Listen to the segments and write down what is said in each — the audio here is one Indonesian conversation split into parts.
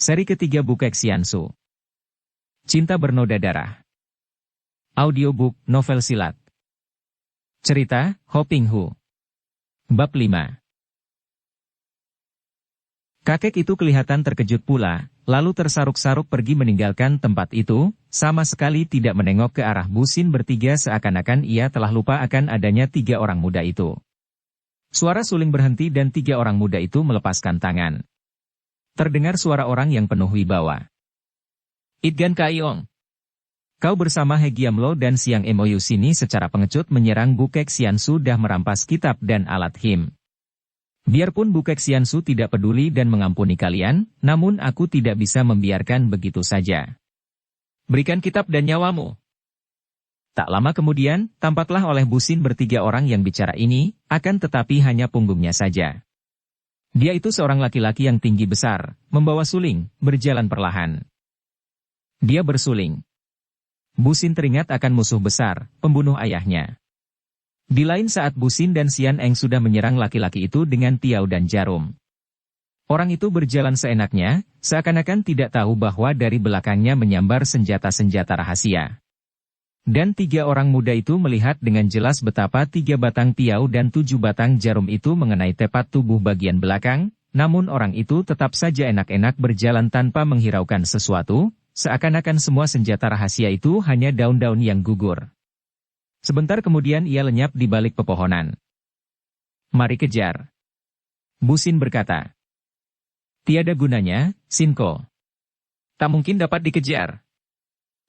Seri ketiga Bukek Xiansu. Cinta Bernoda Darah. Audiobook novel silat. Cerita, Ho Ping Hu. Bab 5. Kakek itu kelihatan terkejut pula, lalu tersaruk-saruk pergi meninggalkan tempat itu, sama sekali tidak menengok ke arah Busin bertiga seakan-akan ia telah lupa akan adanya 3 orang muda itu. Suara suling berhenti dan 3 orang muda itu melepaskan tangan. Terdengar suara orang yang penuh wibawa. Itgan Kaiong. Kau bersama He Giamlo dan Siang Mou sini secara pengecut menyerang Bukek Xiansu dah merampas kitab dan alat him. Biarpun Bukek Xiansu tidak peduli dan mengampuni kalian, namun aku tidak bisa membiarkan begitu saja. Berikan kitab dan nyawamu. Tak lama kemudian, tampaklah oleh Busin bertiga orang yang bicara ini, akan tetapi hanya punggungnya saja. Dia itu seorang laki-laki yang tinggi besar, membawa suling, berjalan perlahan. Dia bersuling. Busin teringat akan musuh besar, pembunuh ayahnya. Di lain saat Busin dan Xian Eng sudah menyerang laki-laki itu dengan tiau dan jarum. Orang itu berjalan seenaknya, seakan-akan tidak tahu bahwa dari belakangnya menyambar senjata-senjata rahasia. Dan 3 orang muda itu melihat dengan jelas betapa 3 batang tiau dan 7 batang jarum itu mengenai tepat tubuh bagian belakang, namun orang itu tetap saja enak-enak berjalan tanpa menghiraukan sesuatu, seakan-akan semua senjata rahasia itu hanya daun-daun yang gugur. Sebentar kemudian ia lenyap di balik pepohonan. Mari kejar. Busin berkata. Tiada gunanya, Sinko. Tak mungkin dapat dikejar.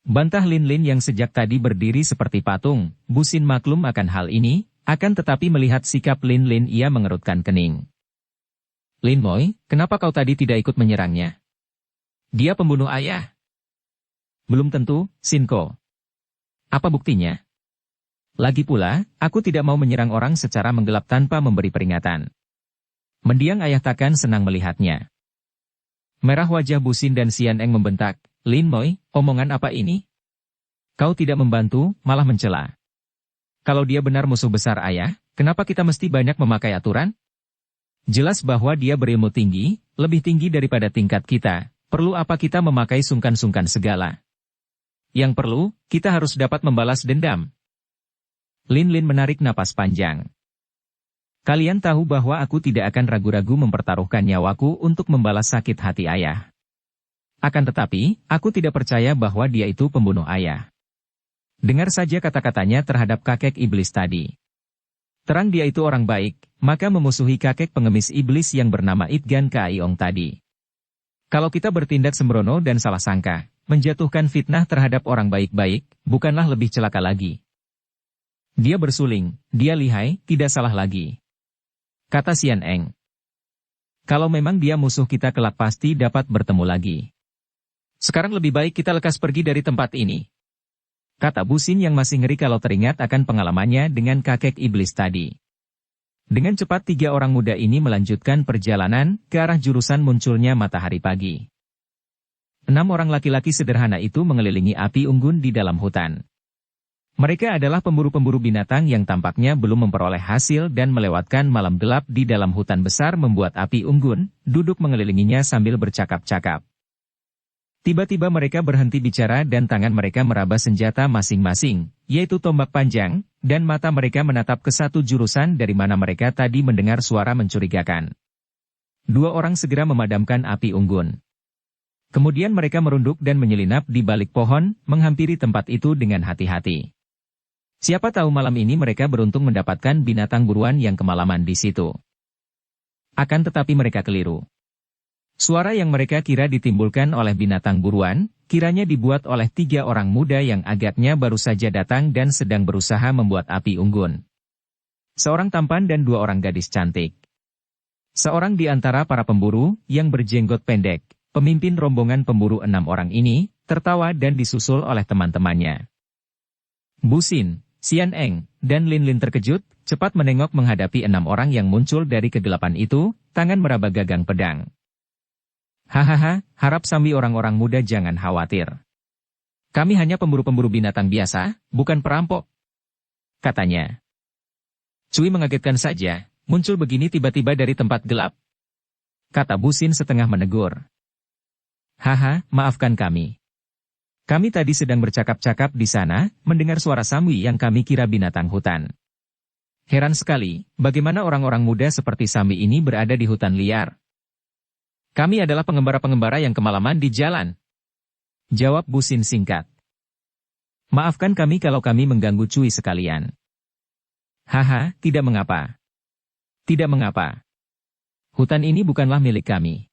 Bantah Lin Lin yang sejak tadi berdiri seperti patung. Busin maklum akan hal ini, akan tetapi melihat sikap Lin Lin ia mengerutkan kening. Lin Moi, kenapa kau tadi tidak ikut menyerangnya? Dia pembunuh ayah. Belum tentu, Sinko. Apa buktinya? Lagi pula, aku tidak mau menyerang orang secara menggelap tanpa memberi peringatan. Mendiang ayah takkan senang melihatnya. Merah wajah Busin dan Xian Eng membentak, Lin Moi, omongan apa ini? Kau tidak membantu, malah mencela. Kalau dia benar musuh besar ayah, kenapa kita mesti banyak memakai aturan? Jelas bahwa dia berilmu tinggi, lebih tinggi daripada tingkat kita, perlu apa kita memakai sungkan-sungkan segala? Yang perlu, kita harus dapat membalas dendam. Lin Lin menarik napas panjang. Kalian tahu bahwa aku tidak akan ragu-ragu mempertaruhkan nyawaku untuk membalas sakit hati ayah. Akan tetapi, aku tidak percaya bahwa dia itu pembunuh ayah. Dengar saja kata-katanya terhadap kakek iblis tadi. Terang dia itu orang baik, maka memusuhi kakek pengemis iblis yang bernama Itgan Kaiong tadi. Kalau kita bertindak sembrono dan salah sangka, menjatuhkan fitnah terhadap orang baik-baik, bukanlah lebih celaka lagi. Dia bersuling, dia lihai, tidak salah lagi. Kata Xian Eng. Kalau memang dia musuh kita kelak pasti dapat bertemu lagi. Sekarang lebih baik kita lekas pergi dari tempat ini. Kata Busin yang masih ngeri kalau teringat akan pengalamannya dengan kakek iblis tadi. Dengan cepat 3 orang muda ini melanjutkan perjalanan ke arah jurusan munculnya matahari pagi. 6 orang laki-laki sederhana itu mengelilingi api unggun di dalam hutan. Mereka adalah pemburu-pemburu binatang yang tampaknya belum memperoleh hasil dan melewatkan malam gelap di dalam hutan besar membuat api unggun, duduk mengelilinginya sambil bercakap-cakap. Tiba-tiba mereka berhenti bicara dan tangan mereka meraba senjata masing-masing, yaitu tombak panjang, dan mata mereka menatap ke satu jurusan dari mana mereka tadi mendengar suara mencurigakan. 2 orang segera memadamkan api unggun. Kemudian mereka merunduk dan menyelinap di balik pohon, menghampiri tempat itu dengan hati-hati. Siapa tahu malam ini mereka beruntung mendapatkan binatang buruan yang kemalaman di situ. Akan tetapi mereka keliru. Suara yang mereka kira ditimbulkan oleh binatang buruan, kiranya dibuat oleh 3 orang muda yang agaknya baru saja datang dan sedang berusaha membuat api unggun. Seorang tampan dan 2 orang gadis cantik. Seorang di antara para pemburu, yang berjenggot pendek, pemimpin rombongan pemburu 6 orang ini, tertawa dan disusul oleh teman-temannya. Busin, Xian Eng, dan Lin Lin terkejut, cepat menengok menghadapi 6 orang yang muncul dari kegelapan itu, tangan meraba gagang pedang. Hahaha, harap sambi orang-orang muda jangan khawatir. Kami hanya pemburu-pemburu binatang biasa, bukan perampok. Katanya. Cui mengagetkan saja, muncul begini tiba-tiba dari tempat gelap. Kata Busin setengah menegur. Haha, maafkan kami. Kami tadi sedang bercakap-cakap di sana, mendengar suara Samwi yang kami kira binatang hutan. Heran sekali, bagaimana orang-orang muda seperti Samwi ini berada di hutan liar. Kami adalah pengembara-pengembara yang kemalaman di jalan. Jawab Busin singkat. Maafkan kami kalau kami mengganggu cuy sekalian. Haha, tidak mengapa. Tidak mengapa. Hutan ini bukanlah milik kami.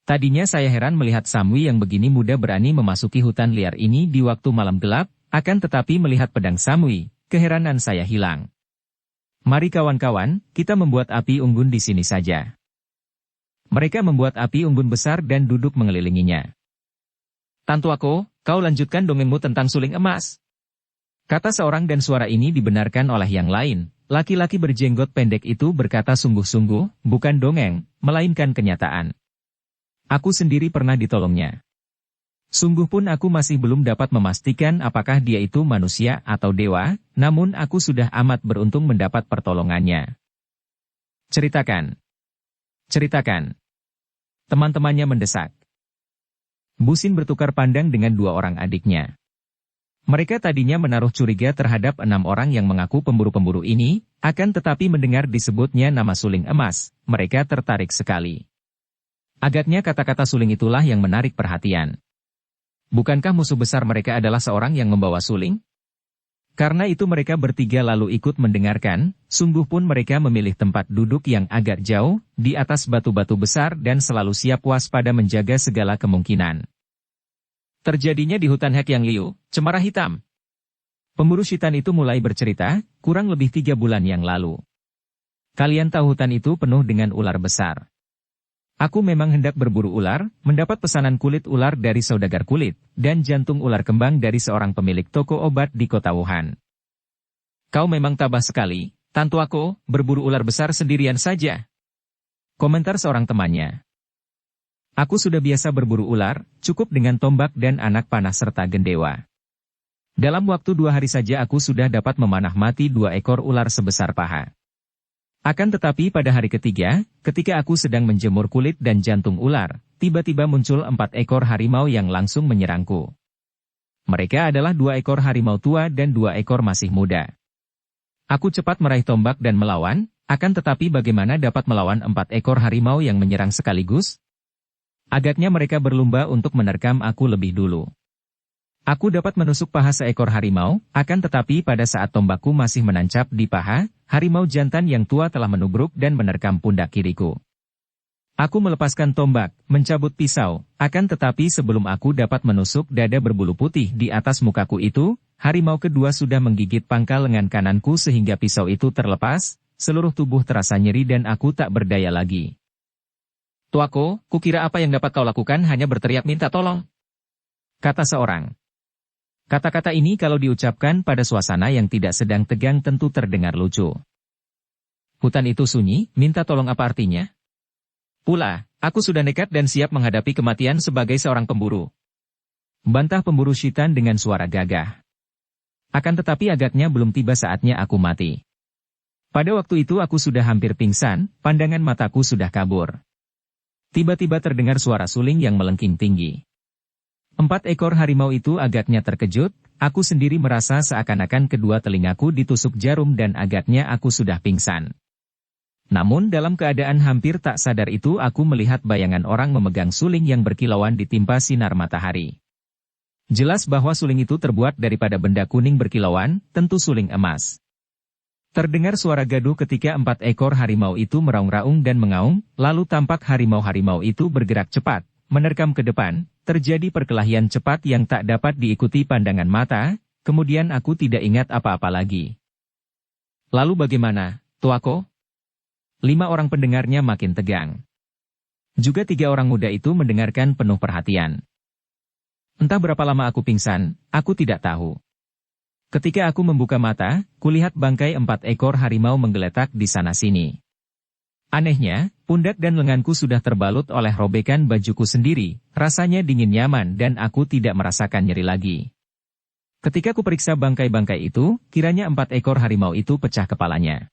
Tadinya saya heran melihat Samwi yang begini muda berani memasuki hutan liar ini di waktu malam gelap, akan tetapi melihat pedang Samwi, keheranan saya hilang. Mari kawan-kawan, kita membuat api unggun di sini saja. Mereka membuat api unggun besar dan duduk mengelilinginya. Tantuako, kau lanjutkan dongengmu tentang suling emas. Kata seorang dan suara ini dibenarkan oleh yang lain. Laki-laki berjenggot pendek itu berkata sungguh-sungguh, bukan dongeng, melainkan kenyataan. Aku sendiri pernah ditolongnya. Sungguh pun aku masih belum dapat memastikan apakah dia itu manusia atau dewa, namun aku sudah amat beruntung mendapat pertolongannya. Ceritakan. Ceritakan. Teman-temannya mendesak. Busin bertukar pandang dengan dua orang adiknya. Mereka tadinya menaruh curiga terhadap 6 orang yang mengaku pemburu-pemburu ini, akan tetapi mendengar disebutnya nama suling emas, mereka tertarik sekali. Agaknya kata-kata suling itulah yang menarik perhatian. Bukankah musuh besar mereka adalah seorang yang membawa suling? Karena itu mereka bertiga lalu ikut mendengarkan, sungguh pun mereka memilih tempat duduk yang agak jauh, di atas batu-batu besar dan selalu siap waspada menjaga segala kemungkinan. Terjadinya di hutan Hek Yang Liu, Cemara Hitam. Pemburu Shitan itu mulai bercerita, kurang lebih 3 bulan yang lalu. Kalian tahu hutan itu penuh dengan ular besar. Aku memang hendak berburu ular, mendapat pesanan kulit ular dari saudagar kulit, dan jantung ular kembang dari seorang pemilik toko obat di kota Wuhan. Kau memang tabah sekali, Tantuako, berburu ular besar sendirian saja. Komentar seorang temannya. Aku sudah biasa berburu ular, cukup dengan tombak dan anak panah serta gendewa. Dalam waktu 2 hari saja aku sudah dapat memanah mati 2 ekor ular sebesar paha. Akan tetapi pada hari ketiga, ketika aku sedang menjemur kulit dan jantung ular, tiba-tiba muncul 4 ekor harimau yang langsung menyerangku. Mereka adalah 2 ekor harimau tua dan 2 ekor masih muda. Aku cepat meraih tombak dan melawan, akan tetapi bagaimana dapat melawan 4 ekor harimau yang menyerang sekaligus? Agaknya mereka berlomba untuk menerkam aku lebih dulu. Aku dapat menusuk paha seekor harimau, akan tetapi pada saat tombakku masih menancap di paha, harimau jantan yang tua telah menubruk dan menerkam pundak kiriku. Aku melepaskan tombak, mencabut pisau, akan tetapi sebelum aku dapat menusuk dada berbulu putih di atas mukaku itu, harimau kedua sudah menggigit pangkal lengan kananku sehingga pisau itu terlepas, seluruh tubuh terasa nyeri dan aku tak berdaya lagi. Tuako, kukira apa yang dapat kau lakukan hanya berteriak minta tolong. Kata seorang. Kata-kata ini kalau diucapkan pada suasana yang tidak sedang tegang tentu terdengar lucu. Hutan itu sunyi, minta tolong apa artinya? Pula, aku sudah nekat dan siap menghadapi kematian sebagai seorang pemburu. Bantah pemburu Shitan dengan suara gagah. Akan tetapi agaknya belum tiba saatnya aku mati. Pada waktu itu aku sudah hampir pingsan, pandangan mataku sudah kabur. Tiba-tiba terdengar suara suling yang melengking tinggi. 4 ekor harimau itu agaknya terkejut, aku sendiri merasa seakan-akan kedua telingaku ditusuk jarum dan agaknya aku sudah pingsan. Namun dalam keadaan hampir tak sadar itu aku melihat bayangan orang memegang suling yang berkilauan ditimpa sinar matahari. Jelas bahwa suling itu terbuat daripada benda kuning berkilauan, tentu suling emas. Terdengar suara gaduh ketika 4 ekor harimau itu meraung-raung dan mengaung, lalu tampak harimau-harimau itu bergerak cepat, menerkam ke depan, terjadi perkelahian cepat yang tak dapat diikuti pandangan mata, kemudian aku tidak ingat apa-apa lagi. Lalu bagaimana, Tuako? 5 orang pendengarnya makin tegang. Juga 3 orang muda itu mendengarkan penuh perhatian. Entah berapa lama aku pingsan, aku tidak tahu. Ketika aku membuka mata, kulihat bangkai 4 ekor harimau menggeletak di sana-sini. Anehnya, pundak dan lenganku sudah terbalut oleh robekan bajuku sendiri, rasanya dingin nyaman dan aku tidak merasakan nyeri lagi. Ketika ku periksa bangkai-bangkai itu, kiranya 4 ekor harimau itu pecah kepalanya.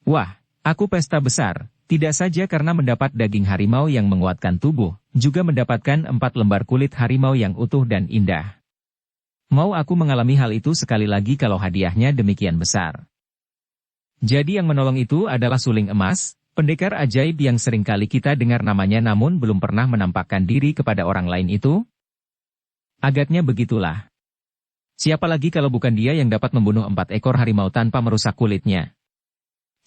Wah, aku pesta besar, Tidak saja karena mendapat daging harimau yang menguatkan tubuh, juga mendapatkan 4 lembar kulit harimau yang utuh dan indah. Mau aku mengalami hal itu sekali lagi kalau hadiahnya demikian besar. Jadi yang menolong itu adalah suling emas, pendekar ajaib yang seringkali kita dengar namanya namun belum pernah menampakkan diri kepada orang lain itu? Agaknya begitulah. Siapa lagi kalau bukan dia yang dapat membunuh 4 ekor harimau tanpa merusak kulitnya?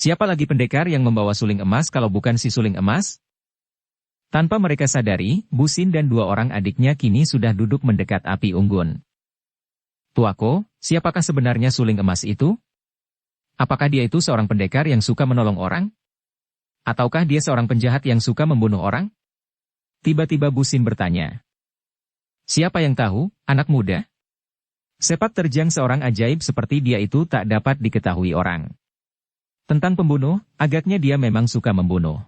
Siapa lagi pendekar yang membawa suling emas kalau bukan si suling emas? Tanpa mereka sadari, Busin dan 2 orang adiknya kini sudah duduk mendekat api unggun. Tuako, siapakah sebenarnya suling emas itu? Apakah dia itu seorang pendekar yang suka menolong orang? Ataukah dia seorang penjahat yang suka membunuh orang? Tiba-tiba Busin bertanya. Siapa yang tahu, anak muda? Sepak terjang seorang ajaib seperti dia itu tak dapat diketahui orang. Tentang pembunuh, agaknya dia memang suka membunuh.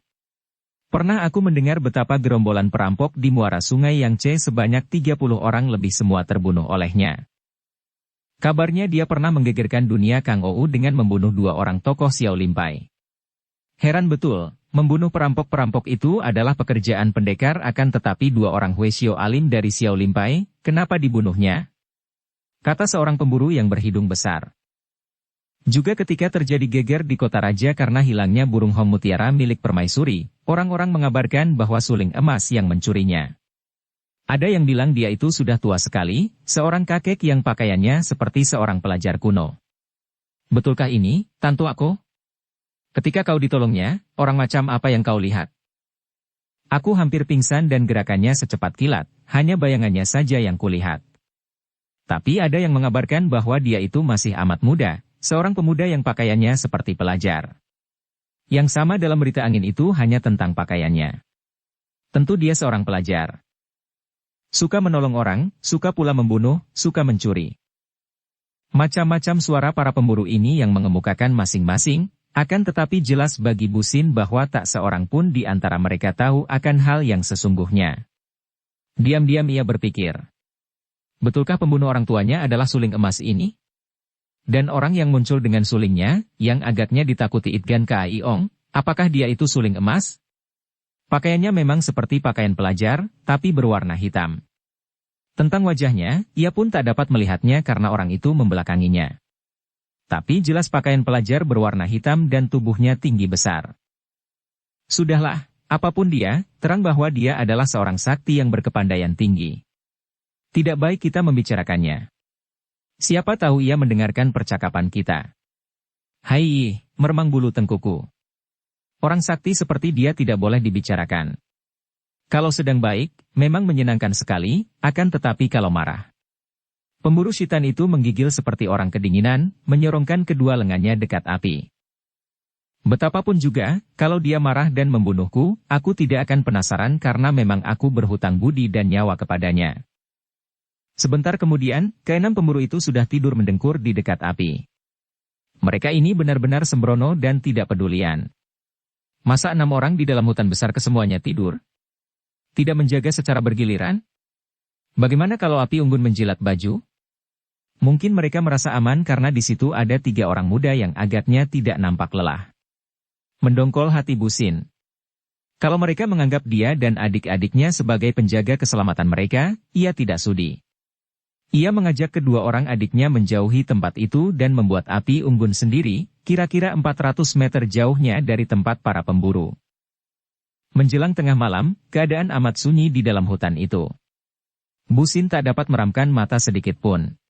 Pernah aku mendengar betapa gerombolan perampok di muara sungai Yangtze sebanyak 30 orang lebih semua terbunuh olehnya. Kabarnya dia pernah menggegerkan dunia Kang Ou dengan membunuh 2 orang tokoh Xiao Limpai. Heran betul, membunuh perampok-perampok itu adalah pekerjaan pendekar akan tetapi 2 orang Hueshio alim dari Xiao Limpai, kenapa dibunuhnya? Kata seorang pemburu yang berhidung besar. Juga ketika terjadi geger di kota raja karena hilangnya burung hong mutiara milik permaisuri, orang-orang mengabarkan bahwa suling emas yang mencurinya. Ada yang bilang dia itu sudah tua sekali, seorang kakek yang pakaiannya seperti seorang pelajar kuno. Betulkah ini, Tantu aku? Ketika kau ditolongnya, orang macam apa yang kau lihat? Aku hampir pingsan dan gerakannya secepat kilat, hanya bayangannya saja yang kulihat. Tapi ada yang mengabarkan bahwa dia itu masih amat muda. Seorang pemuda yang pakaiannya seperti pelajar. Yang sama dalam berita angin itu hanya tentang pakaiannya. Tentu dia seorang pelajar. Suka menolong orang, suka pula membunuh, suka mencuri. Macam-macam suara para pemburu ini yang mengemukakan masing-masing, akan tetapi jelas bagi Busin bahwa tak seorang pun di antara mereka tahu akan hal yang sesungguhnya. Diam-diam ia berpikir. Betulkah pembunuh orang tuanya adalah suling emas ini? Dan orang yang muncul dengan sulingnya, yang agaknya ditakuti Itgan Kaiong, apakah dia itu suling emas? Pakaiannya memang seperti pakaian pelajar, tapi berwarna hitam. Tentang wajahnya, ia pun tak dapat melihatnya karena orang itu membelakanginya. Tapi jelas pakaian pelajar berwarna hitam dan tubuhnya tinggi besar. Sudahlah, apapun dia, terang bahwa dia adalah seorang sakti yang berkepandaian tinggi. Tidak baik kita membicarakannya. Siapa tahu ia mendengarkan percakapan kita. Hai, meremang bulu tengkuku. Orang sakti seperti dia tidak boleh dibicarakan. Kalau sedang baik, memang menyenangkan sekali, akan tetapi kalau marah. Pemburu syaitan itu menggigil seperti orang kedinginan, menyorongkan kedua lengannya dekat api. Betapapun juga, kalau dia marah dan membunuhku, aku tidak akan penasaran karena memang aku berhutang budi dan nyawa kepadanya. Sebentar kemudian, keenam pemburu itu sudah tidur mendengkur di dekat api. Mereka ini benar-benar sembrono dan tidak pedulian. Masa 6 orang di dalam hutan besar kesemuanya tidur? Tidak menjaga secara bergiliran? Bagaimana kalau api unggun menjilat baju? Mungkin mereka merasa aman karena di situ ada 3 orang muda yang agaknya tidak nampak lelah. Mendongkol hati Busin. Kalau mereka menganggap dia dan adik-adiknya sebagai penjaga keselamatan mereka, ia tidak sudi. Ia mengajak kedua orang adiknya menjauhi tempat itu dan membuat api unggun sendiri, kira-kira 400 meter jauhnya dari tempat para pemburu. Menjelang tengah malam, keadaan amat sunyi di dalam hutan itu. Busin tak dapat meramkan mata sedikit pun.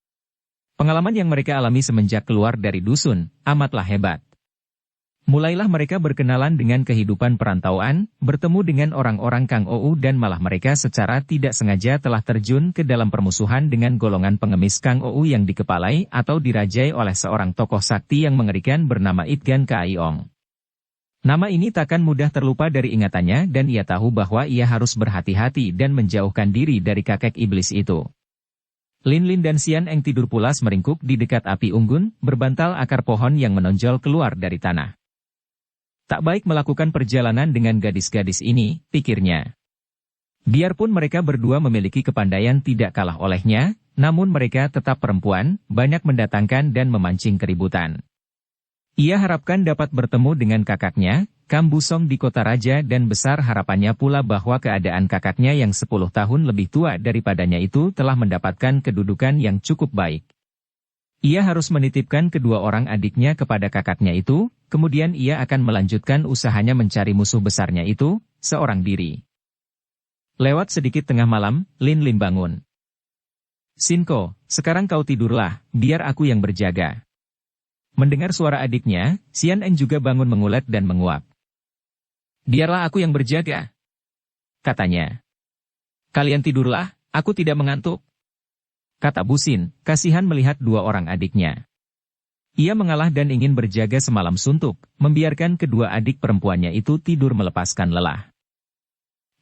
Pengalaman yang mereka alami semenjak keluar dari dusun, amatlah hebat. Mulailah mereka berkenalan dengan kehidupan perantauan, bertemu dengan orang-orang Kang Ou dan malah mereka secara tidak sengaja telah terjun ke dalam permusuhan dengan golongan pengemis Kang Ou yang dikepalai atau dirajai oleh seorang tokoh sakti yang mengerikan bernama Itgan Kaiong. Nama ini takkan mudah terlupa dari ingatannya dan ia tahu bahwa ia harus berhati-hati dan menjauhkan diri dari kakek iblis itu. Lin Lin dan Xian Eng tidur pulas meringkuk di dekat api unggun, berbantal akar pohon yang menonjol keluar dari tanah. Tak baik melakukan perjalanan dengan gadis-gadis ini, pikirnya. Biarpun mereka berdua memiliki kepandaian tidak kalah olehnya, namun mereka tetap perempuan, banyak mendatangkan dan memancing keributan. Ia harapkan dapat bertemu dengan kakaknya, Kambusong di kota raja dan besar harapannya pula bahwa keadaan kakaknya yang 10 tahun lebih tua daripadanya itu telah mendapatkan kedudukan yang cukup baik. Ia harus menitipkan kedua orang adiknya kepada kakaknya itu, kemudian ia akan melanjutkan usahanya mencari musuh besarnya itu, seorang diri. Lewat sedikit tengah malam, Lin Lin bangun. Sinko, sekarang kau tidurlah, biar aku yang berjaga. Mendengar suara adiknya, Xian Eng juga bangun mengulet dan menguap. Biarlah aku yang berjaga, katanya. Kalian tidurlah, aku tidak mengantuk, kata Busin, kasihan melihat dua orang adiknya. Ia mengalah dan ingin berjaga semalam suntuk, membiarkan kedua adik perempuannya itu tidur melepaskan lelah.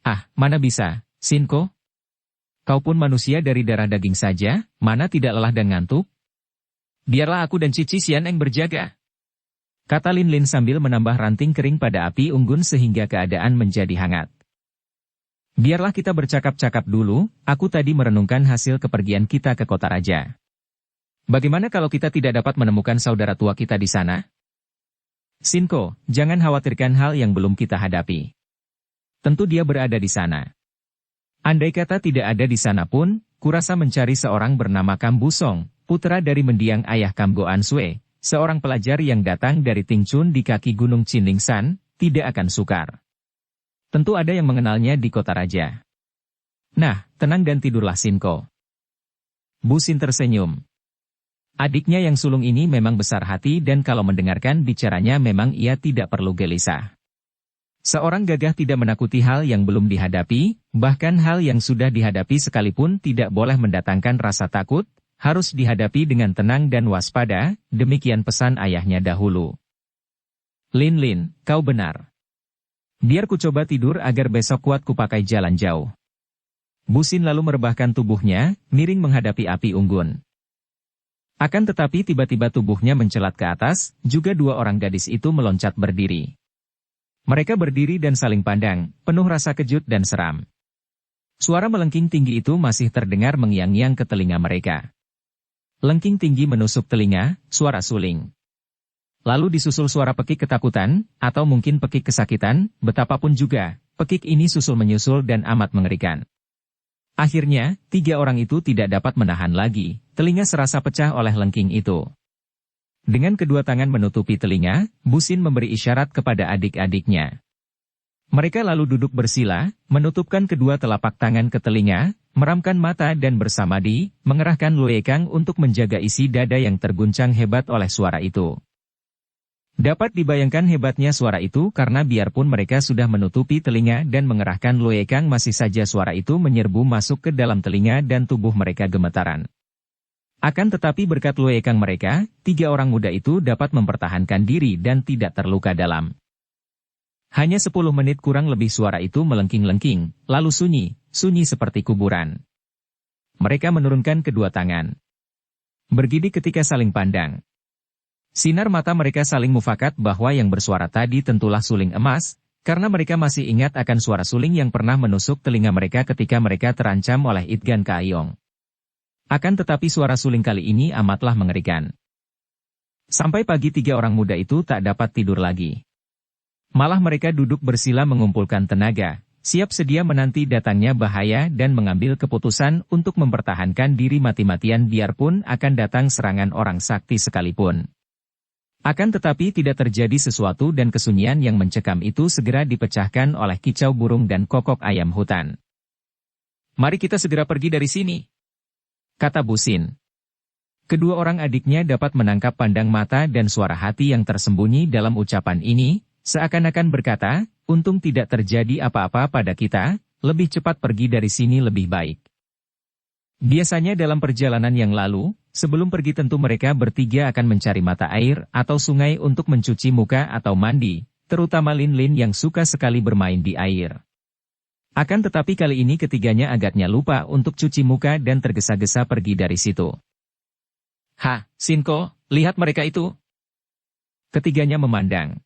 Ah, mana bisa, Sinko? Kau pun manusia dari darah daging saja, mana tidak lelah dan ngantuk? Biarlah aku dan Cici Xian Eng berjaga, kata Lin Lin sambil menambah ranting kering pada api unggun sehingga keadaan menjadi hangat. Biarlah kita bercakap-cakap dulu, aku tadi merenungkan hasil kepergian kita ke kota raja. Bagaimana kalau kita tidak dapat menemukan saudara tua kita di sana? Sinko, jangan khawatirkan hal yang belum kita hadapi. Tentu dia berada di sana. Andai kata tidak ada di sana pun, kurasa mencari seorang bernama Kambusong, putra dari mendiang ayah Kamgo Ansue, seorang pelajar yang datang dari Tingchun di kaki gunung Qinlingshan, tidak akan sukar. Tentu ada yang mengenalnya di kota raja. Nah, tenang dan tidurlah Sinko. Busin tersenyum. Adiknya yang sulung ini memang besar hati dan kalau mendengarkan bicaranya memang ia tidak perlu gelisah. Seorang gagah tidak menakuti hal yang belum dihadapi, bahkan hal yang sudah dihadapi sekalipun tidak boleh mendatangkan rasa takut, harus dihadapi dengan tenang dan waspada, demikian pesan ayahnya dahulu. Lin Lin, kau benar. Biar ku coba tidur agar besok kuat kupakai jalan jauh. Busin lalu merebahkan tubuhnya, miring menghadapi api unggun. Akan tetapi tiba-tiba tubuhnya mencelat ke atas, juga dua orang gadis itu meloncat berdiri. Mereka berdiri dan saling pandang, penuh rasa kejut dan seram. Suara melengking tinggi itu masih terdengar mengiang-iang ke telinga mereka. Lengking tinggi menusuk telinga, suara suling. Lalu disusul suara pekik ketakutan, atau mungkin pekik kesakitan, betapapun juga, pekik ini susul-menyusul dan amat mengerikan. Akhirnya, tiga orang itu tidak dapat menahan lagi, telinga serasa pecah oleh lengking itu. Dengan kedua tangan menutupi telinga, Busin memberi isyarat kepada adik-adiknya. Mereka lalu duduk bersila, menutupkan kedua telapak tangan ke telinga, meramkan mata dan bersamadi, mengerahkan Luekang untuk menjaga isi dada yang terguncang hebat oleh suara itu. Dapat dibayangkan hebatnya suara itu karena biarpun mereka sudah menutupi telinga dan mengerahkan Luekang masih saja suara itu menyerbu masuk ke dalam telinga dan tubuh mereka gemetaran. Akan tetapi berkat Luekang mereka, tiga orang muda itu dapat mempertahankan diri dan tidak terluka dalam. Hanya 10 menit kurang lebih suara itu melengking-lengking, lalu sunyi seperti kuburan. Mereka menurunkan kedua tangan. Bergidik ketika saling pandang. Sinar mata mereka saling mufakat bahwa yang bersuara tadi tentulah suling emas, karena mereka masih ingat akan suara suling yang pernah menusuk telinga mereka ketika mereka terancam oleh Itgan Kaiyong. Akan tetapi suara suling kali ini amatlah mengerikan. Sampai pagi tiga orang muda itu tak dapat tidur lagi. Malah mereka duduk bersila mengumpulkan tenaga, siap sedia menanti datangnya bahaya dan mengambil keputusan untuk mempertahankan diri mati-matian biarpun akan datang serangan orang sakti sekalipun. Akan tetapi tidak terjadi sesuatu dan kesunyian yang mencekam itu segera dipecahkan oleh kicau burung dan kokok ayam hutan. Mari kita segera pergi dari sini, kata Busin. Kedua orang adiknya dapat menangkap pandang mata dan suara hati yang tersembunyi dalam ucapan ini, seakan-akan berkata, untung tidak terjadi apa-apa pada kita, lebih cepat pergi dari sini lebih baik. Biasanya dalam perjalanan yang lalu, sebelum pergi tentu mereka bertiga akan mencari mata air atau sungai untuk mencuci muka atau mandi, terutama Lin Lin yang suka sekali bermain di air. Akan tetapi kali ini ketiganya agaknya lupa untuk cuci muka dan tergesa-gesa pergi dari situ. Ha, Sinko, lihat mereka itu. Ketiganya memandang.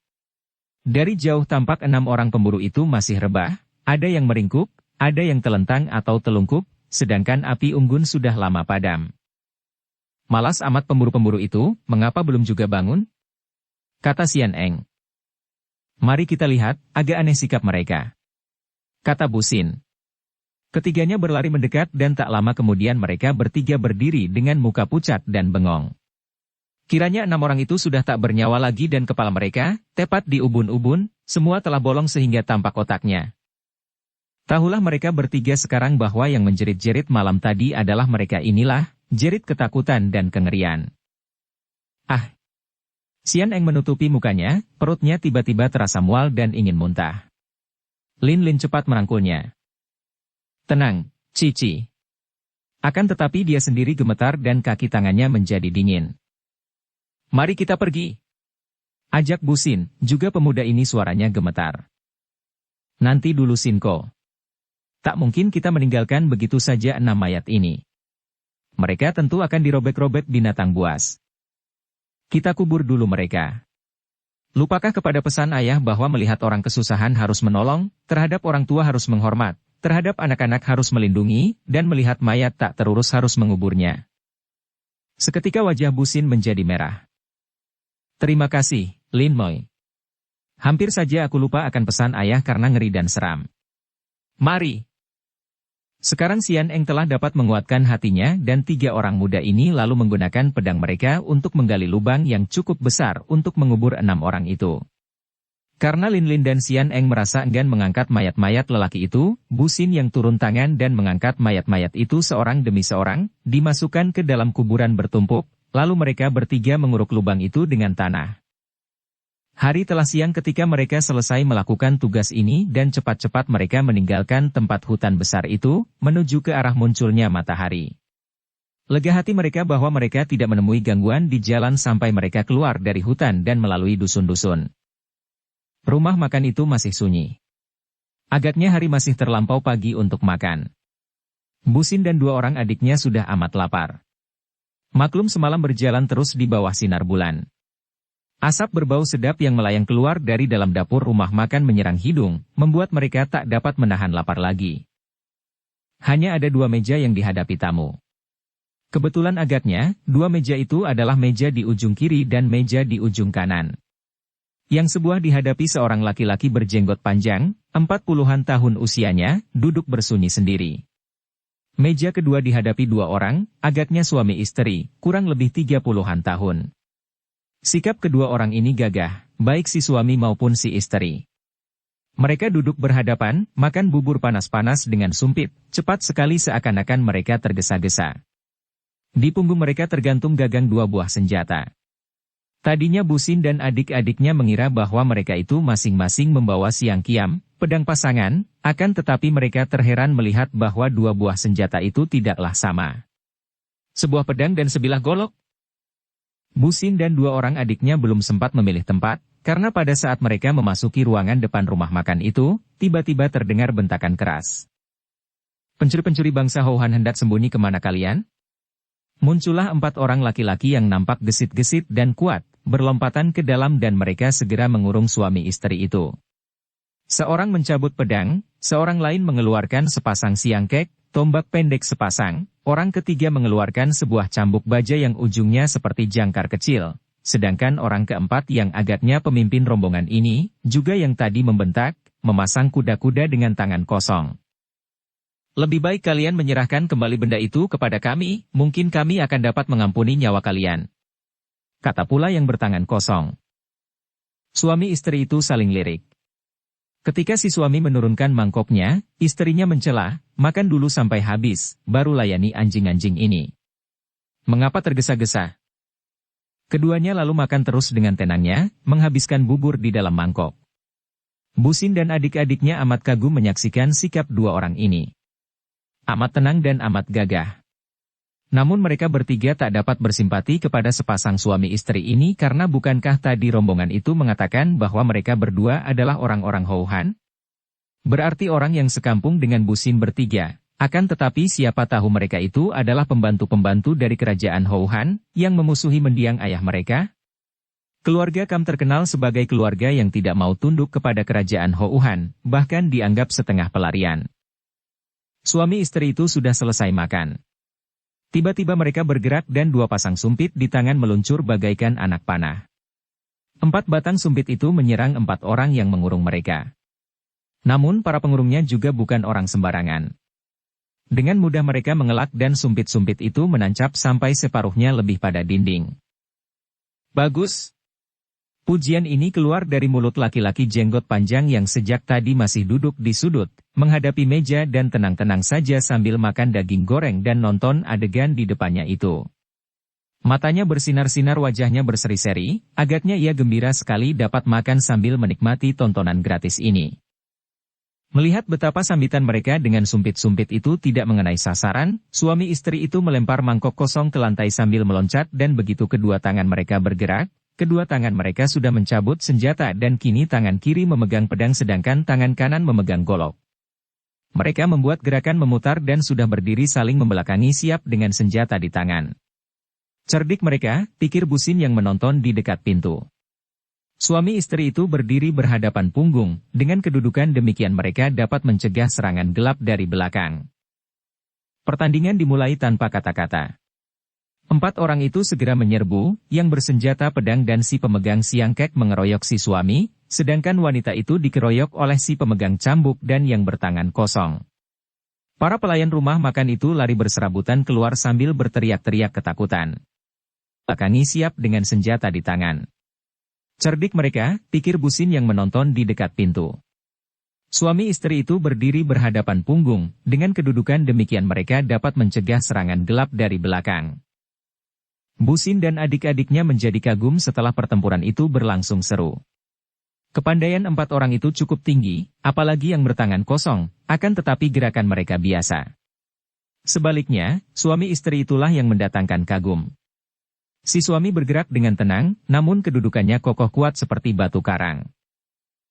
Dari jauh tampak 6 orang pemburu itu masih rebah, ada yang meringkuk, ada yang telentang atau telungkup, sedangkan api unggun sudah lama padam. Malas amat pemburu-pemburu itu, mengapa belum juga bangun? Kata Xian Eng. Mari kita lihat, agak aneh sikap mereka, kata Busin. Ketiganya berlari mendekat dan tak lama kemudian mereka bertiga berdiri dengan muka pucat dan bengong. Kiranya 6 orang itu sudah tak bernyawa lagi dan kepala mereka, tepat di ubun-ubun, semua telah bolong sehingga tampak otaknya. Tahulah mereka bertiga sekarang bahwa yang menjerit-jerit malam tadi adalah mereka inilah, jerit ketakutan dan kengerian. Ah! Xian Eng menutupi mukanya, perutnya tiba-tiba terasa mual dan ingin muntah. Lin Lin cepat merangkulnya. Tenang, Cici. Akan tetapi dia sendiri gemetar dan kaki tangannya menjadi dingin. Mari kita pergi. Ajak Busin, juga pemuda ini suaranya gemetar. Nanti dulu Sinko. Tak mungkin kita meninggalkan begitu saja 6 mayat ini. Mereka tentu akan dirobek-robek binatang buas. Kita kubur dulu mereka. Lupakah kepada pesan ayah bahwa melihat orang kesusahan harus menolong, terhadap orang tua harus menghormat, terhadap anak-anak harus melindungi, dan melihat mayat tak terurus harus menguburnya. Seketika wajah Busin menjadi merah. Terima kasih, Lin Moi. Hampir saja aku lupa akan pesan ayah karena ngeri dan seram. Mari. Sekarang Xian Eng telah dapat menguatkan hatinya dan 3 orang muda ini lalu menggunakan pedang mereka untuk menggali lubang yang cukup besar untuk mengubur 6 orang itu. Karena Lin Lin dan Xian Eng merasa enggan mengangkat mayat-mayat lelaki itu, Busin yang turun tangan dan mengangkat mayat-mayat itu seorang demi seorang, dimasukkan ke dalam kuburan bertumpuk, lalu mereka bertiga menguruk lubang itu dengan tanah. Hari telah siang ketika mereka selesai melakukan tugas ini dan cepat-cepat mereka meninggalkan tempat hutan besar itu, menuju ke arah munculnya matahari. Lega hati mereka bahwa mereka tidak menemui gangguan di jalan sampai mereka keluar dari hutan dan melalui dusun-dusun. Rumah makan itu masih sunyi. Agaknya hari masih terlampau pagi untuk makan. Busin dan 2 orang adiknya sudah amat lapar. Maklum semalam berjalan terus di bawah sinar bulan. Asap berbau sedap yang melayang keluar dari dalam dapur rumah makan menyerang hidung, membuat mereka tak dapat menahan lapar lagi. Hanya ada 2 meja yang dihadapi tamu. Kebetulan agaknya, 2 meja itu adalah meja di ujung kiri dan meja di ujung kanan. Yang sebuah dihadapi seorang laki-laki berjenggot panjang, 40-an tahun usianya, duduk bersunyi sendiri. Meja kedua dihadapi 2 orang, agaknya suami istri, kurang lebih 30-an tahun. Sikap kedua orang ini gagah, baik si suami maupun si istri. Mereka duduk berhadapan, makan bubur panas-panas dengan sumpit, cepat sekali seakan-akan mereka tergesa-gesa. Di punggung mereka tergantung gagang 2 buah senjata. Tadinya Busin dan adik-adiknya mengira bahwa mereka itu masing-masing membawa siang kiam, pedang pasangan, akan tetapi mereka terheran melihat bahwa 2 buah senjata itu tidaklah sama. Sebuah pedang dan sebilah golok. Busin dan 2 orang adiknya belum sempat memilih tempat, karena pada saat mereka memasuki ruangan depan rumah makan itu, tiba-tiba terdengar bentakan keras. Pencuri-pencuri bangsa Houhan hendak sembunyi kemana kalian? Muncullah 4 orang laki-laki yang nampak gesit-gesit dan kuat, berlompatan ke dalam dan mereka segera mengurung suami istri itu. Seorang mencabut pedang, seorang lain mengeluarkan sepasang siangkek, tombak pendek sepasang, orang ketiga mengeluarkan sebuah cambuk baja yang ujungnya seperti jangkar kecil, sedangkan orang keempat yang agaknya pemimpin rombongan ini, juga yang tadi membentak, memasang kuda-kuda dengan tangan kosong. Lebih baik kalian menyerahkan kembali benda itu kepada kami, mungkin kami akan dapat mengampuni nyawa kalian. Kata pula yang bertangan kosong. Suami istri itu saling lirik. Ketika si suami menurunkan mangkoknya, istrinya mencela, makan dulu sampai habis, baru layani anjing-anjing ini. Mengapa tergesa-gesa? Keduanya lalu makan terus dengan tenangnya, menghabiskan bubur di dalam mangkok. Busin dan adik-adiknya amat kagum menyaksikan sikap 2 orang ini. Amat tenang dan amat gagah. Namun mereka bertiga tak dapat bersimpati kepada sepasang suami istri ini karena bukankah tadi rombongan itu mengatakan bahwa mereka berdua adalah orang-orang Houhan? Berarti orang yang sekampung dengan Busin bertiga, akan tetapi siapa tahu mereka itu adalah pembantu-pembantu dari kerajaan Houhan, yang memusuhi mendiang ayah mereka? Keluarga Kam terkenal sebagai keluarga yang tidak mau tunduk kepada kerajaan Houhan, bahkan dianggap setengah pelarian. Suami istri itu sudah selesai makan. Tiba-tiba mereka bergerak dan 2 pasang sumpit di tangan meluncur bagaikan anak panah. 4 batang sumpit itu menyerang 4 orang yang mengurung mereka. Namun para pengurungnya juga bukan orang sembarangan. Dengan mudah mereka mengelak dan sumpit-sumpit itu menancap sampai separuhnya lebih pada dinding. Bagus. Pujian ini keluar dari mulut laki-laki jenggot panjang yang sejak tadi masih duduk di sudut, menghadapi meja dan tenang-tenang saja sambil makan daging goreng dan nonton adegan di depannya itu. Matanya bersinar-sinar, wajahnya berseri-seri, agaknya ia gembira sekali dapat makan sambil menikmati tontonan gratis ini. Melihat betapa sambitan mereka dengan sumpit-sumpit itu tidak mengenai sasaran, suami istri itu melempar mangkok kosong ke lantai sambil meloncat dan begitu kedua tangan mereka bergerak, kedua tangan mereka sudah mencabut senjata dan kini tangan kiri memegang pedang sedangkan tangan kanan memegang golok. Mereka membuat gerakan memutar dan sudah berdiri saling membelakangi siap dengan senjata di tangan. Cerdik mereka, pikir Busin yang menonton di dekat pintu. Suami istri itu berdiri berhadapan punggung, dengan kedudukan demikian mereka dapat mencegah serangan gelap dari belakang. Pertandingan dimulai tanpa kata-kata. 4 orang itu segera menyerbu, yang bersenjata pedang dan si pemegang siangkek mengeroyok si suami, sedangkan wanita itu dikeroyok oleh si pemegang cambuk dan yang bertangan kosong. Para pelayan rumah makan itu lari berserabutan keluar sambil berteriak-teriak ketakutan. Belakangi siap dengan senjata di tangan. Cerdik mereka, pikir Busin yang menonton di dekat pintu. Suami istri itu berdiri berhadapan punggung, dengan kedudukan demikian mereka dapat mencegah serangan gelap dari belakang. Busin dan adik-adiknya menjadi kagum setelah pertempuran itu berlangsung seru. Kepandaian 4 orang itu cukup tinggi, apalagi yang bertangan kosong, akan tetapi gerakan mereka biasa. Sebaliknya, suami istri itulah yang mendatangkan kagum. Si suami bergerak dengan tenang, namun kedudukannya kokoh kuat seperti batu karang.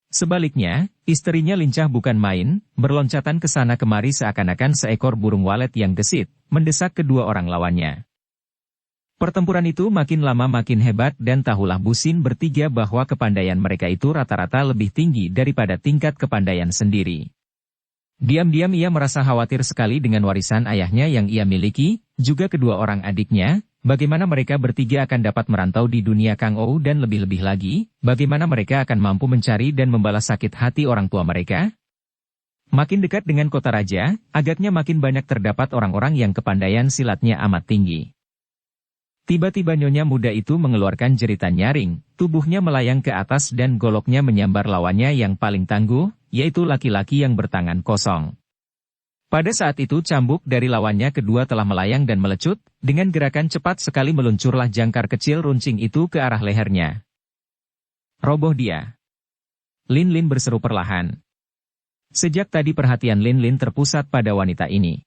Sebaliknya, istrinya lincah bukan main, berloncatan ke sana kemari seakan-akan seekor burung walet yang gesit, mendesak kedua orang lawannya. Pertempuran itu makin lama makin hebat dan tahulah Busin bertiga bahwa kepandaian mereka itu rata-rata lebih tinggi daripada tingkat kepandaian sendiri. Diam-diam ia merasa khawatir sekali dengan warisan ayahnya yang ia miliki, juga kedua orang adiknya, bagaimana mereka bertiga akan dapat merantau di dunia Kang Ou dan lebih-lebih lagi, bagaimana mereka akan mampu mencari dan membalas sakit hati orang tua mereka. Makin dekat dengan kota raja, agaknya makin banyak terdapat orang-orang yang kepandaian silatnya amat tinggi. Tiba-tiba nyonya muda itu mengeluarkan jeritan nyaring, tubuhnya melayang ke atas dan goloknya menyambar lawannya yang paling tangguh, yaitu laki-laki yang bertangan kosong. Pada saat itu cambuk dari lawannya kedua telah melayang dan melecut, dengan gerakan cepat sekali meluncurlah jangkar kecil runcing itu ke arah lehernya. Roboh dia. Lin Lin berseru perlahan. Sejak tadi perhatian Lin Lin terpusat pada wanita ini.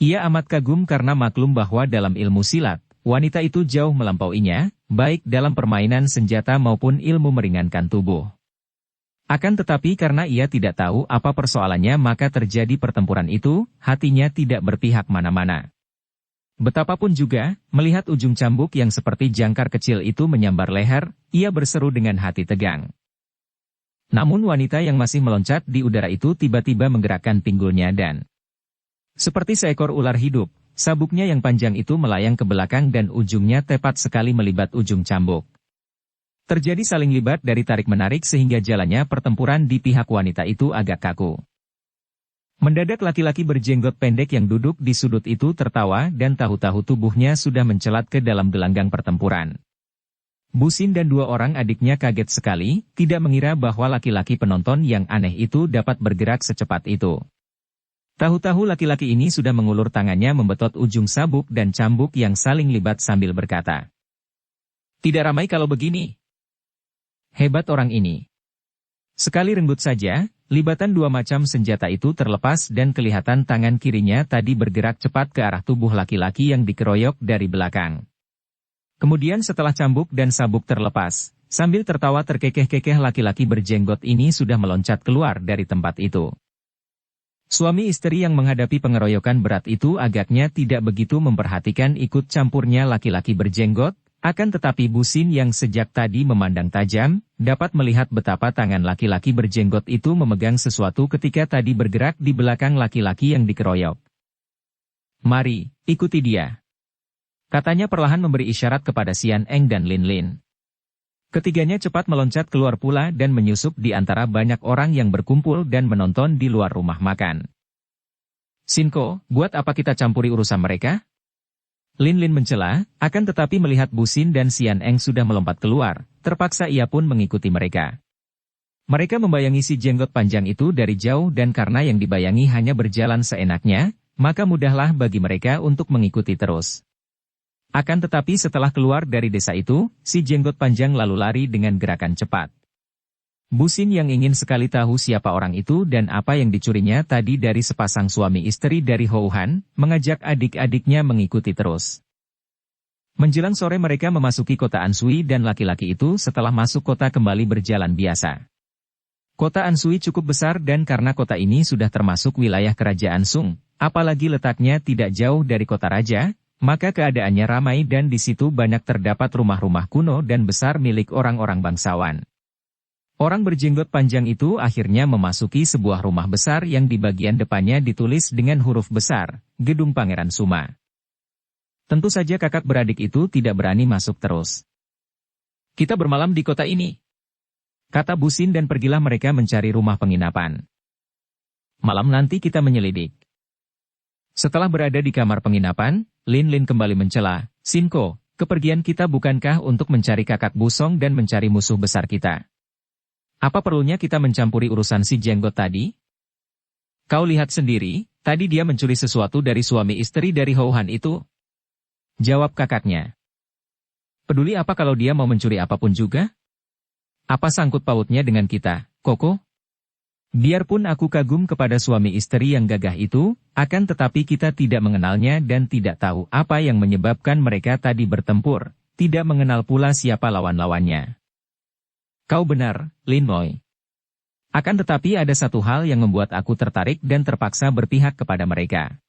Ia amat kagum karena maklum bahwa dalam ilmu silat, wanita itu jauh melampauinya, baik dalam permainan senjata maupun ilmu meringankan tubuh. Akan tetapi karena ia tidak tahu apa persoalannya maka terjadi pertempuran itu, hatinya tidak berpihak mana-mana. Betapapun juga, melihat ujung cambuk yang seperti jangkar kecil itu menyambar leher, ia berseru dengan hati tegang. Namun wanita yang masih meloncat di udara itu tiba-tiba menggerakkan pinggulnya dan seperti seekor ular hidup, sabuknya yang panjang itu melayang ke belakang dan ujungnya tepat sekali melibat ujung cambuk. Terjadi saling libat dari tarik-menarik sehingga jalannya pertempuran di pihak wanita itu agak kaku. Mendadak laki-laki berjenggot pendek yang duduk di sudut itu tertawa dan tahu-tahu tubuhnya sudah mencelat ke dalam gelanggang pertempuran. Busin dan 2 orang adiknya kaget sekali, tidak mengira bahwa laki-laki penonton yang aneh itu dapat bergerak secepat itu. Tahu-tahu laki-laki ini sudah mengulur tangannya membetot ujung sabuk dan cambuk yang saling libat sambil berkata, "Tidak ramai kalau begini. Hebat orang ini." Sekali renggut saja, libatan 2 macam senjata itu terlepas dan kelihatan tangan kirinya tadi bergerak cepat ke arah tubuh laki-laki yang dikeroyok dari belakang. Kemudian setelah cambuk dan sabuk terlepas, sambil tertawa terkekeh-kekeh laki-laki berjenggot ini sudah meloncat keluar dari tempat itu. Suami istri yang menghadapi pengeroyokan berat itu agaknya tidak begitu memperhatikan ikut campurnya laki-laki berjenggot, akan tetapi Busin yang sejak tadi memandang tajam, dapat melihat betapa tangan laki-laki berjenggot itu memegang sesuatu ketika tadi bergerak di belakang laki-laki yang dikeroyok. "Mari, ikuti dia," katanya perlahan memberi isyarat kepada Xian Eng dan Lin Lin. Ketiganya cepat meloncat keluar pula dan menyusup di antara banyak orang yang berkumpul dan menonton di luar rumah makan. Sinko, buat apa kita campuri urusan mereka? Lin Lin mencela, akan tetapi melihat Bu Xin dan Xian Eng sudah melompat keluar, terpaksa ia pun mengikuti mereka. Mereka membayangi si jenggot panjang itu dari jauh dan karena yang dibayangi hanya berjalan seenaknya, maka mudahlah bagi mereka untuk mengikuti terus. Akan tetapi setelah keluar dari desa itu, si jenggot panjang lalu lari dengan gerakan cepat. Bu Xin yang ingin sekali tahu siapa orang itu dan apa yang dicurinya tadi dari sepasang suami istri dari Houhan, mengajak adik-adiknya mengikuti terus. Menjelang sore mereka memasuki kota Anshui dan laki-laki itu setelah masuk kota kembali berjalan biasa. Kota Anshui cukup besar dan karena kota ini sudah termasuk wilayah kerajaan Sung, apalagi letaknya tidak jauh dari kota raja, maka keadaannya ramai dan di situ banyak terdapat rumah-rumah kuno dan besar milik orang-orang bangsawan. Orang berjenggot panjang itu akhirnya memasuki sebuah rumah besar yang di bagian depannya ditulis dengan huruf besar, Gedung Pangeran Suma. Tentu saja kakak beradik itu tidak berani masuk terus. Kita bermalam di kota ini, kata Bu Xin dan pergilah mereka mencari rumah penginapan. Malam nanti kita menyelidik. Setelah berada di kamar penginapan, Lin Lin kembali mencela, Sinko, kepergian kita bukankah untuk mencari kakak busong dan mencari musuh besar kita? Apa perlunya kita mencampuri urusan si jenggot tadi? Kau lihat sendiri, tadi dia mencuri sesuatu dari suami istri dari Houhan itu. Jawab kakaknya. Peduli apa kalau dia mau mencuri apapun juga? Apa sangkut pautnya dengan kita, Koko? Biarpun aku kagum kepada suami istri yang gagah itu, akan tetapi kita tidak mengenalnya dan tidak tahu apa yang menyebabkan mereka tadi bertempur, tidak mengenal pula siapa lawan-lawannya. Kau benar, Lin Moi. Akan tetapi ada satu hal yang membuat aku tertarik dan terpaksa berpihak kepada mereka.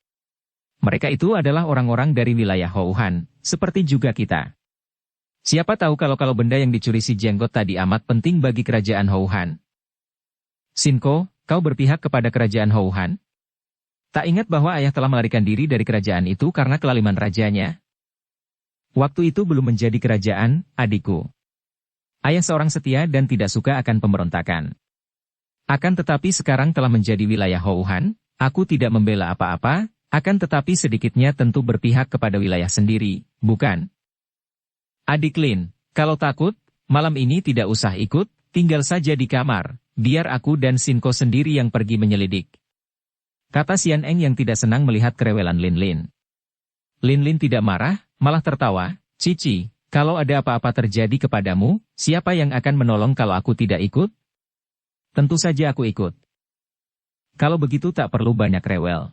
Mereka itu adalah orang-orang dari wilayah Houhan, seperti juga kita. Siapa tahu kalau benda yang dicuri si jenggot tadi amat penting bagi kerajaan Houhan. Sinko, kau berpihak kepada kerajaan Houhan? Tak ingat bahwa ayah telah melarikan diri dari kerajaan itu karena kelaliman rajanya? Waktu itu belum menjadi kerajaan, adikku. Ayah seorang setia dan tidak suka akan pemberontakan. Akan tetapi sekarang telah menjadi wilayah Houhan, aku tidak membela apa-apa, akan tetapi sedikitnya tentu berpihak kepada wilayah sendiri, bukan? Adik Lin, kalau takut, malam ini tidak usah ikut, tinggal saja di kamar, biar aku dan Sinko sendiri yang pergi menyelidik. Kata Xian Eng yang tidak senang melihat kerewelan Lin Lin. Lin Lin tidak marah, malah tertawa, Cici. Kalau ada apa-apa terjadi kepadamu, siapa yang akan menolong kalau aku tidak ikut? Tentu saja aku ikut. Kalau begitu tak perlu banyak rewel.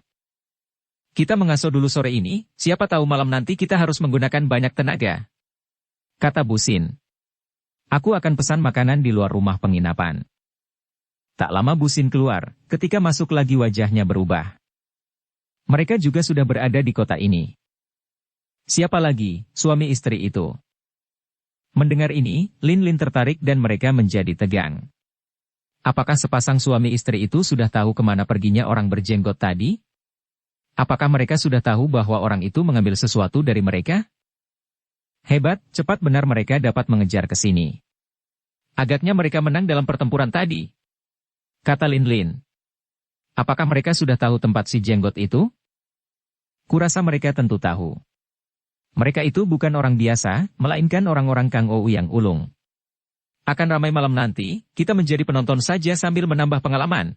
Kita mengasuh dulu sore ini, siapa tahu malam nanti kita harus menggunakan banyak tenaga. Kata Bu Xin. Aku akan pesan makanan di luar rumah penginapan. Tak lama Bu Xin keluar, ketika masuk lagi wajahnya berubah. Mereka juga sudah berada di kota ini. Siapa lagi, suami istri itu? Mendengar ini, Lin Lin tertarik dan mereka menjadi tegang. Apakah sepasang suami istri itu sudah tahu kemana perginya orang berjenggot tadi? Apakah mereka sudah tahu bahwa orang itu mengambil sesuatu dari mereka? Hebat, cepat benar mereka dapat mengejar ke sini. Agaknya mereka menang dalam pertempuran tadi. Kata Lin Lin. Apakah mereka sudah tahu tempat si jenggot itu? Kurasa mereka tentu tahu. Mereka itu bukan orang biasa, melainkan orang-orang Kang Ou yang ulung. Akan ramai malam nanti, kita menjadi penonton saja sambil menambah pengalaman.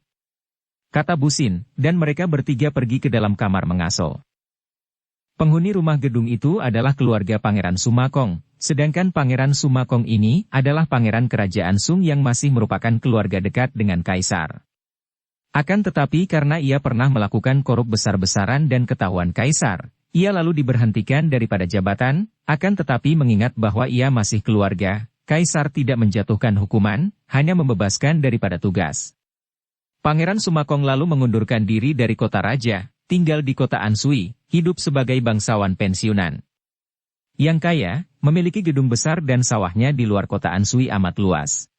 Kata Bu Xin, dan mereka bertiga pergi ke dalam kamar mengasuh. Penghuni rumah gedung itu adalah keluarga Pangeran Sumakong, sedangkan Pangeran Sumakong ini adalah pangeran kerajaan Sung yang masih merupakan keluarga dekat dengan Kaisar. Akan tetapi karena ia pernah melakukan korup besar-besaran dan ketahuan Kaisar, ia lalu diberhentikan daripada jabatan, akan tetapi mengingat bahwa ia masih keluarga, Kaisar tidak menjatuhkan hukuman, hanya membebaskan daripada tugas. Pangeran Sumakong lalu mengundurkan diri dari kota raja, tinggal di kota Anshui, hidup sebagai bangsawan pensiunan. Yang kaya, memiliki gedung besar dan sawahnya di luar kota Anshui amat luas.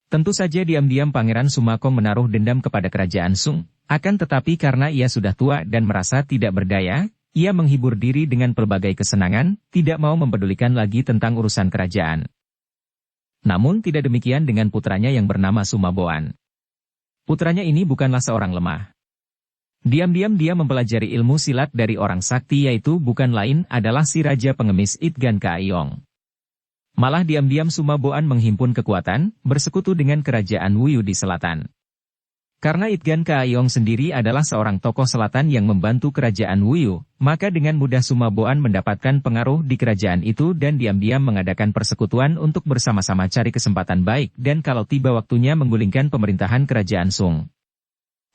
Tentu saja diam-diam Pangeran Sumakong menaruh dendam kepada kerajaan Sung, akan tetapi karena ia sudah tua dan merasa tidak berdaya, ia menghibur diri dengan pelbagai kesenangan, tidak mau mempedulikan lagi tentang urusan kerajaan. Namun tidak demikian dengan putranya yang bernama Sumaboan. Putranya ini bukanlah seorang lemah. Diam-diam dia mempelajari ilmu silat dari orang sakti, yaitu bukan lain adalah si Raja Pengemis Itgan Kaayong. Malah diam-diam Sumaboan menghimpun kekuatan, bersekutu dengan kerajaan Wuyu di selatan. Karena Itgan Kaayong sendiri adalah seorang tokoh selatan yang membantu kerajaan Wuyu, maka dengan mudah Sumaboan mendapatkan pengaruh di kerajaan itu dan diam-diam mengadakan persekutuan untuk bersama-sama cari kesempatan baik dan kalau tiba waktunya menggulingkan pemerintahan kerajaan Sung.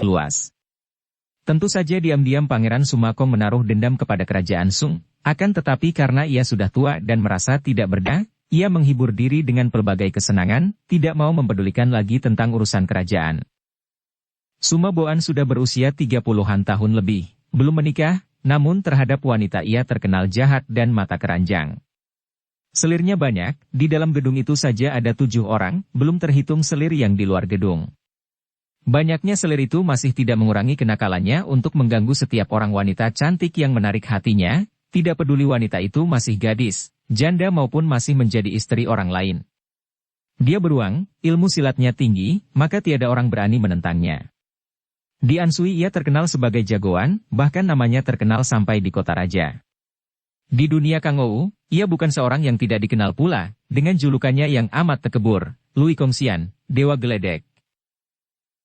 Luas. Tentu saja diam-diam Pangeran Sumakong menaruh dendam kepada kerajaan Sung, akan tetapi karena ia sudah tua dan merasa tidak berdaya, ia menghibur diri dengan pelbagai kesenangan, tidak mau mempedulikan lagi tentang urusan kerajaan. Sumaboan sudah berusia 30-an tahun lebih, belum menikah, namun terhadap wanita ia terkenal jahat dan mata keranjang. Selirnya banyak, di dalam gedung itu saja ada 7 orang, belum terhitung selir yang di luar gedung. Banyaknya selir itu masih tidak mengurangi kenakalannya untuk mengganggu setiap orang wanita cantik yang menarik hatinya, tidak peduli wanita itu masih gadis, janda maupun masih menjadi istri orang lain. Dia beruang, ilmu silatnya tinggi, maka tiada orang berani menentangnya. Di Ansui ia terkenal sebagai jagoan, bahkan namanya terkenal sampai di kota raja. Di dunia Kangou, ia bukan seorang yang tidak dikenal pula, dengan julukannya yang amat tekebur, Lui Kongsian, Dewa Geledek.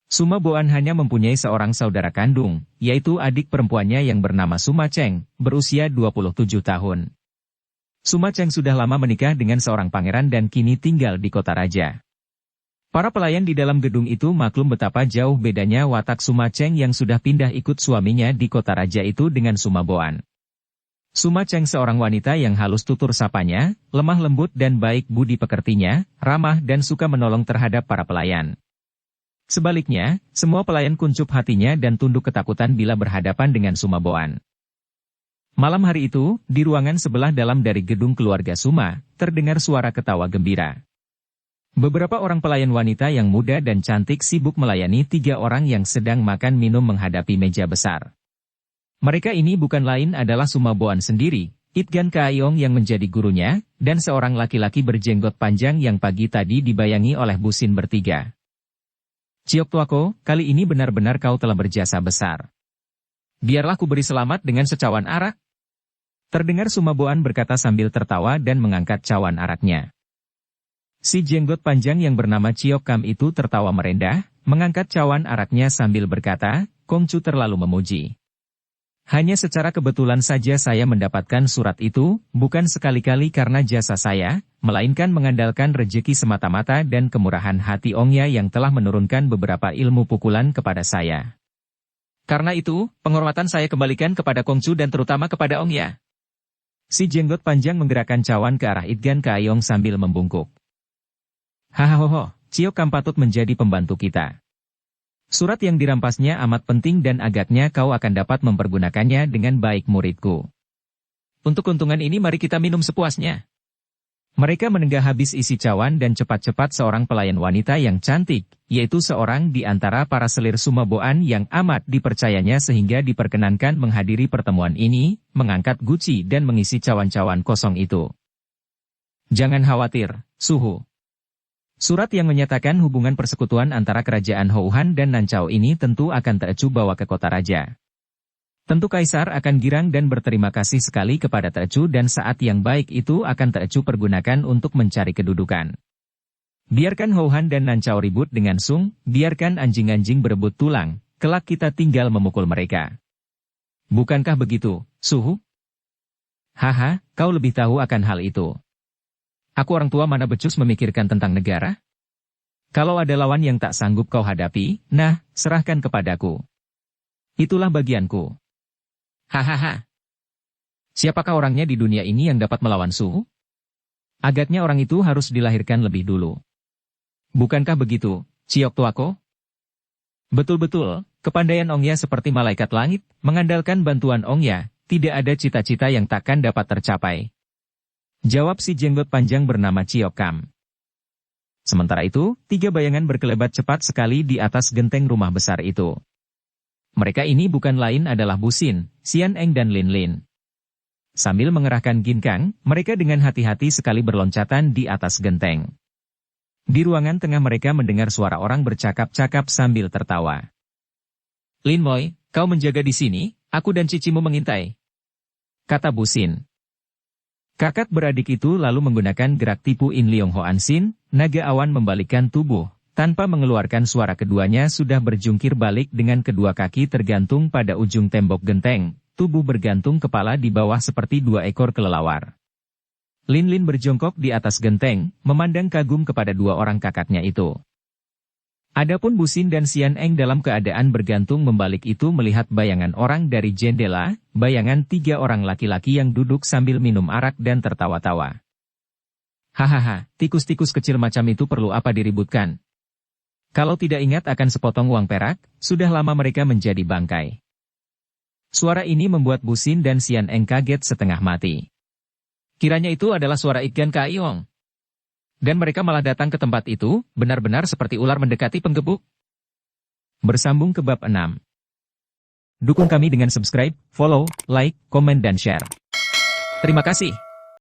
Sumaboan hanya mempunyai seorang saudara kandung, yaitu adik perempuannya yang bernama Sumaceng, berusia 27 tahun. Sumaceng sudah lama menikah dengan seorang pangeran dan kini tinggal di kota raja. Para pelayan di dalam gedung itu maklum betapa jauh bedanya watak Sumaceng yang sudah pindah ikut suaminya di kota raja itu dengan Sumaboan. Sumaceng seorang wanita yang halus tutur sapanya, lemah lembut dan baik budi pekertinya, ramah dan suka menolong terhadap para pelayan. Sebaliknya, semua pelayan kuncup hatinya dan tunduk ketakutan bila berhadapan dengan Sumaboan. Malam hari itu, di ruangan sebelah dalam dari gedung keluarga Suma, terdengar suara ketawa gembira. Beberapa orang pelayan wanita yang muda dan cantik sibuk melayani 3 orang yang sedang makan minum menghadapi meja besar. Mereka ini bukan lain adalah Sumaboan sendiri, Itgan Kaayong yang menjadi gurunya, dan seorang laki-laki berjenggot panjang yang pagi tadi dibayangi oleh Busin bertiga. Ciok tuako, kali ini benar-benar kau telah berjasa besar. Biarlah ku beri selamat dengan secawan arak. Terdengar Sumaboan berkata sambil tertawa dan mengangkat cawan araknya. Si jenggot panjang yang bernama Ciok Kam itu tertawa merendah, mengangkat cawan araknya sambil berkata, Kongcu terlalu memuji. Hanya secara kebetulan saja saya mendapatkan surat itu, bukan sekali-kali karena jasa saya, melainkan mengandalkan rejeki semata-mata dan kemurahan hati Ongya yang telah menurunkan beberapa ilmu pukulan kepada saya. Karena itu, penghormatan saya kembalikan kepada Kongcu dan terutama kepada Ongya. Si jenggot panjang menggerakkan cawan ke arah Itgan Kaayong sambil membungkuk. Hahaha, Ciok Kam patut menjadi pembantu kita. Surat yang dirampasnya amat penting dan agaknya kau akan dapat mempergunakannya dengan baik muridku. Untuk keuntungan ini mari kita minum sepuasnya. Mereka menenggah habis isi cawan dan cepat-cepat seorang pelayan wanita yang cantik, yaitu seorang di antara para selir Sumaboan yang amat dipercayanya sehingga diperkenankan menghadiri pertemuan ini, mengangkat guci dan mengisi cawan-cawan kosong itu. Jangan khawatir, Suhu. Surat yang menyatakan hubungan persekutuan antara kerajaan Houhan dan Nancao ini tentu akan Teocu bawa ke kota raja. Tentu Kaisar akan girang dan berterima kasih sekali kepada Teocu dan saat yang baik itu akan Teocu pergunakan untuk mencari kedudukan. Biarkan Houhan dan Nancao ribut dengan Sung, biarkan anjing-anjing berebut tulang, kelak kita tinggal memukul mereka. Bukankah begitu, Suhu? Haha, kau lebih tahu akan hal itu. Aku orang tua mana becus memikirkan tentang negara? Kalau ada lawan yang tak sanggup kau hadapi, nah, serahkan kepadaku. Itulah bagianku. Hahaha. Siapakah orangnya di dunia ini yang dapat melawan Suhu? Agaknya orang itu harus dilahirkan lebih dulu. Bukankah begitu, Ciok Tuako? Betul-betul, kepandaian Ongya seperti malaikat langit, mengandalkan bantuan Ongya, tidak ada cita-cita yang takkan dapat tercapai. Jawab si jenggot panjang bernama Ciok Kam. Sementara itu, 3 bayangan berkelebat cepat sekali di atas genteng rumah besar itu. Mereka ini bukan lain adalah Busin, Sian Eng dan Lin Lin. Sambil mengerahkan ginkang, mereka dengan hati-hati sekali berloncatan di atas genteng. Di ruangan tengah mereka mendengar suara orang bercakap-cakap sambil tertawa. Lin Moy, kau menjaga di sini, aku dan cicimu mengintai, kata Bu Xin. Kakak beradik itu lalu menggunakan gerak tipu In Leong Hoan Sin, naga awan membalikkan tubuh. Tanpa mengeluarkan suara keduanya sudah berjungkir balik dengan kedua kaki tergantung pada ujung tembok genteng, tubuh bergantung kepala di bawah seperti dua ekor kelelawar. Lin Lin berjongkok di atas genteng, memandang kagum kepada dua orang kakaknya itu. Adapun Bu Xin dan Xian Eng dalam keadaan bergantung membalik itu melihat bayangan orang dari jendela, bayangan 3 orang laki-laki yang duduk sambil minum arak dan tertawa-tawa. Hahaha, tikus-tikus kecil macam itu perlu apa diributkan? Kalau tidak ingat akan sepotong uang perak, sudah lama mereka menjadi bangkai. Suara ini membuat Bu Xin dan Xian Eng kaget setengah mati. Kiranya itu adalah suara Ikan Kaiyong. Dan mereka malah datang ke tempat itu, benar-benar seperti ular mendekati penggebuk. Bersambung ke bab 6. Dukung kami dengan subscribe, follow, like, komen dan share. Terima kasih.